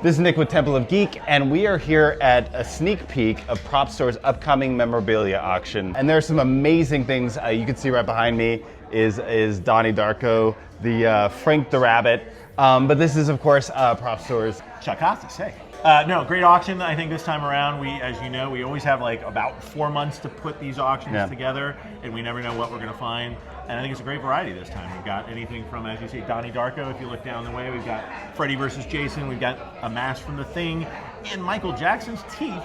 This is Nick with Temple of Geek, and we are here at a sneak peek of Prop Store's upcoming Memorabilia auction. And there are some amazing things. You can see right behind me is Donnie Darko, the Frank the Rabbit. But this is, of course, Prop Store's Chuck Costas. Hey. No, great auction. I think this time around, as you know, we always have like about 4 months to put these auctions together, and we never know what we're going to find. And I think it's a great variety this time. We've got anything from, as you say, Donnie Darko. If you look down the way, we've got Freddy versus Jason. We've got a mask from The Thing, and Michael Jackson's teeth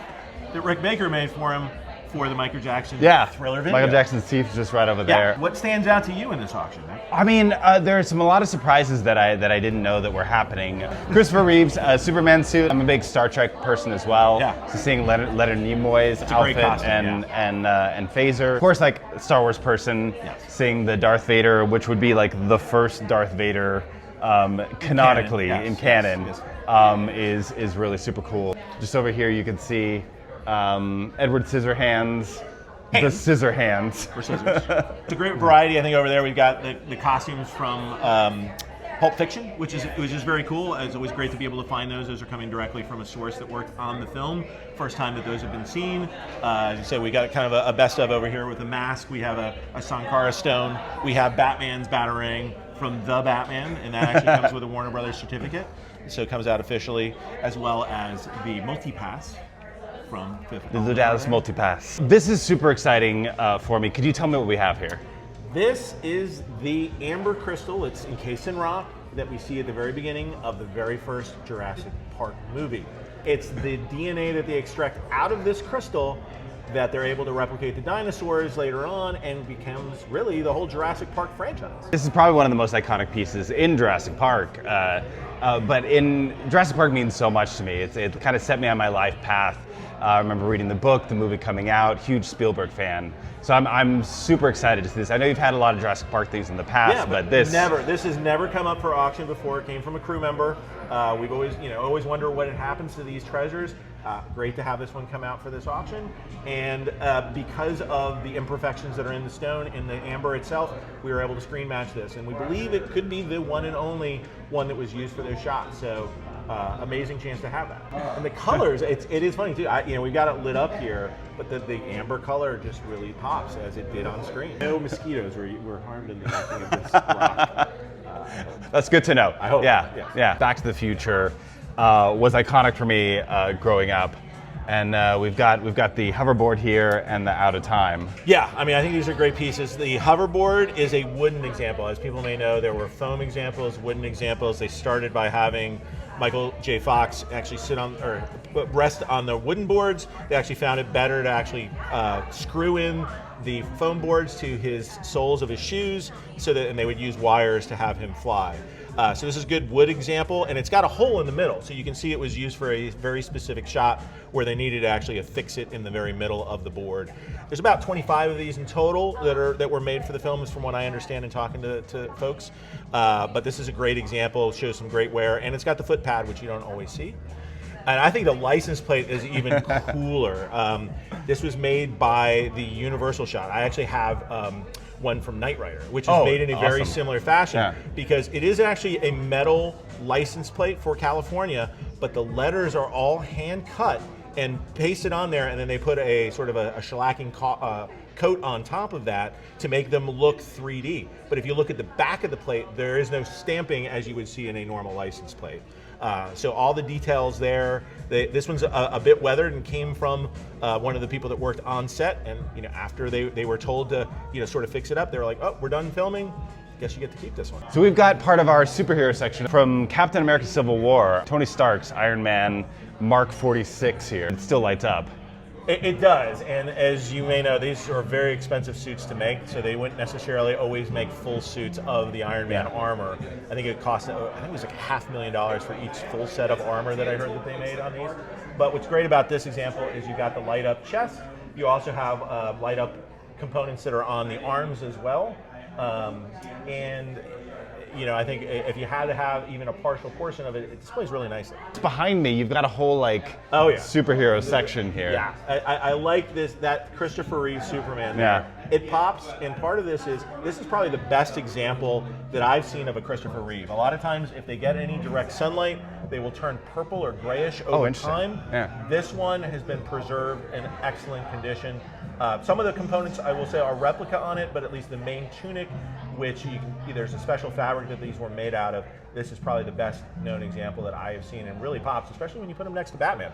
that Rick Baker made for him for the Michael Jackson thriller video. Michael Jackson's teeth is just right over there. What stands out to you in this auction, Nick? I mean, there are a lot of surprises that I didn't know that were happening. Christopher Reeve's Superman suit. I'm a big Star Trek person as well. Yeah. So seeing Leonard Nimoy's outfit costume, and Phaser. Of course, like Star Wars person, seeing the Darth Vader, which would be like the first Darth Vader canonically in canon, is really super cool. Just over here, you can see Edward Scissorhands. The scissor hands. For scissors. It's a great variety. I think over there we've got the costumes from Pulp Fiction, which is very cool. It's always great to be able to find those. Those are coming directly from a source that worked on the film. First time that those have been seen. As you said, we got kind of a best of over here with a mask. We have a Sankara stone. We have Batman's Batarang from The Batman, and that actually comes with a Warner Brothers certificate. So it comes out officially, as well as the multi-pass. The Dallas Multipass. This is super exciting for me. Could you tell me what we have here? This is the amber crystal. It's encased in rock that we see at the very beginning of the very first Jurassic Park movie. It's the DNA that they extract out of this crystal that they're able to replicate the dinosaurs later on, and becomes really the whole Jurassic Park franchise. This is probably one of the most iconic pieces in Jurassic Park. But in Jurassic Park means so much to me. It kind of set me on my life path. I remember reading the book, the movie coming out, huge Spielberg fan. So I'm super excited to see this. I know you've had a lot of Jurassic Park things in the past, but this has never come up for auction before. It came from a crew member. We've always wondered what happens to these treasures. Great to have this one come out for this auction. And because of the imperfections that are in the stone, in the amber itself, we were able to screen match this. And we believe it could be the one and only one that was used for this shot. So amazing chance to have that. And the colors, it is funny too. We've got it lit up here, but the amber color just really pops as it did on screen. No mosquitoes were harmed in the making of this rock. That's good to know. I hope. Yeah. Back to the Future was iconic for me growing up. And we've got the hoverboard here and the Out of Time. Yeah, I mean, I think these are great pieces. The hoverboard is a wooden example. As people may know, there were foam examples, wooden examples. They started by having Michael J. Fox actually rest on the wooden boards. They actually found it better to actually screw in the foam boards to his soles of his shoes, and they would use wires to have him fly. So this is a good wood example, and it's got a hole in the middle, so you can see it was used for a very specific shot where they needed to actually affix it in the very middle of the board. There's about 25 of these in total that were made for the film, is from what I understand in talking to folks. But this is a great example, shows some great wear, and it's got the foot pad, which you don't always see. And I think the license plate is even cooler. This was made by the Universal shot. I actually have one from Knight Rider, which is made in a very similar fashion, because it is actually a metal license plate for California, but the letters are all hand cut and pasted on there, and then they put a sort of a shellacking coat on top of that to make them look 3D. But if you look at the back of the plate, there is no stamping as you would see in a normal license plate. So all the details there. This one's a bit weathered and came from one of the people that worked on set. And after they were told to sort of fix it up, they were like, "Oh, we're done filming. Guess you get to keep this one." So we've got part of our superhero section from Captain America: Civil War. Tony Stark's Iron Man Mark 46 here. It still lights up. It does, and as you may know, these are very expensive suits to make, so they wouldn't necessarily always make full suits of the Iron Man armor. I think it cost, it was like $500,000 for each full set of armor that I heard that they made on these. But what's great about this example is you got the light up chest. You also have light up components that are on the arms as well, and I think if you had to have even a partial portion of it, it displays really nicely. Behind me, you've got a whole superhero section here. Yeah, I like that Christopher Reeve Superman there. It pops, and part of this is probably the best example that I've seen of a Christopher Reeve. A lot of times, if they get any direct sunlight, they will turn purple or grayish over time. Yeah. This one has been preserved in excellent condition. Some of the components, I will say, are replica on it, but at least the main tunic, which there's a special fabric that these were made out of. This is probably the best known example that I have seen, and really pops, especially when you put them next to Batman.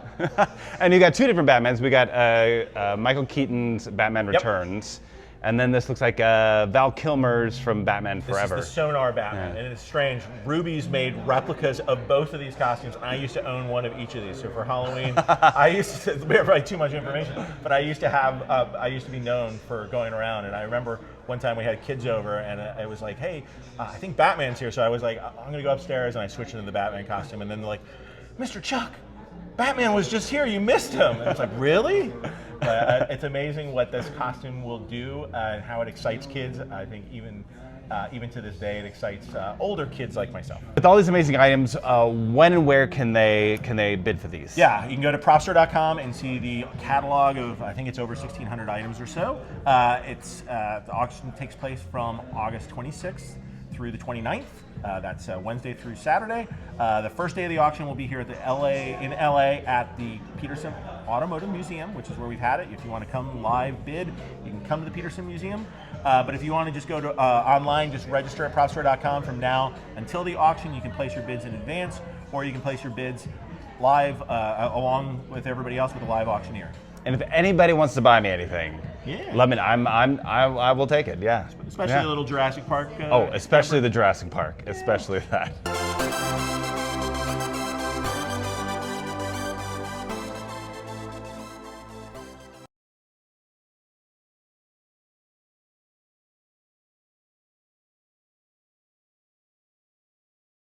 And you got two different Batmans. We got Michael Keaton's Batman Returns, and then this looks like Val Kilmer's from Batman Forever. This is the Sonar Batman, and it's strange. Ruby's made replicas of both of these costumes, and I used to own one of each of these. So for Halloween, I used to, we have probably too much information, but I used to be known for going around, and I remember one time we had kids over, and I was like, hey, I think Batman's here, so I was like, I'm going to go upstairs, and I switched into the Batman costume, and then they're like, Mr. Chuck, Batman was just here, you missed him. And it's like, really? It's amazing what this costume will do and how it excites kids. I think even to this day, it excites older kids like myself. With all these amazing items, when and where can they bid for these? Yeah, you can go to propstore.com and see the catalog of, I think it's over 1,600 items or so. The auction takes place from August 26th through the 29th. That's Wednesday through Saturday. The first day of the auction will be here at in LA at the Peterson Automotive Museum, which is where we've had it. If you want to come live bid, you can come to the Peterson Museum. But if you want to just go to online, just register at propstore.com from now until the auction. You can place your bids in advance, or you can place your bids live along with everybody else with a live auctioneer. And if anybody wants to buy me anything, let me. I will take it. Yeah. Especially a little Jurassic Park. Especially the Jurassic Park. Especially that.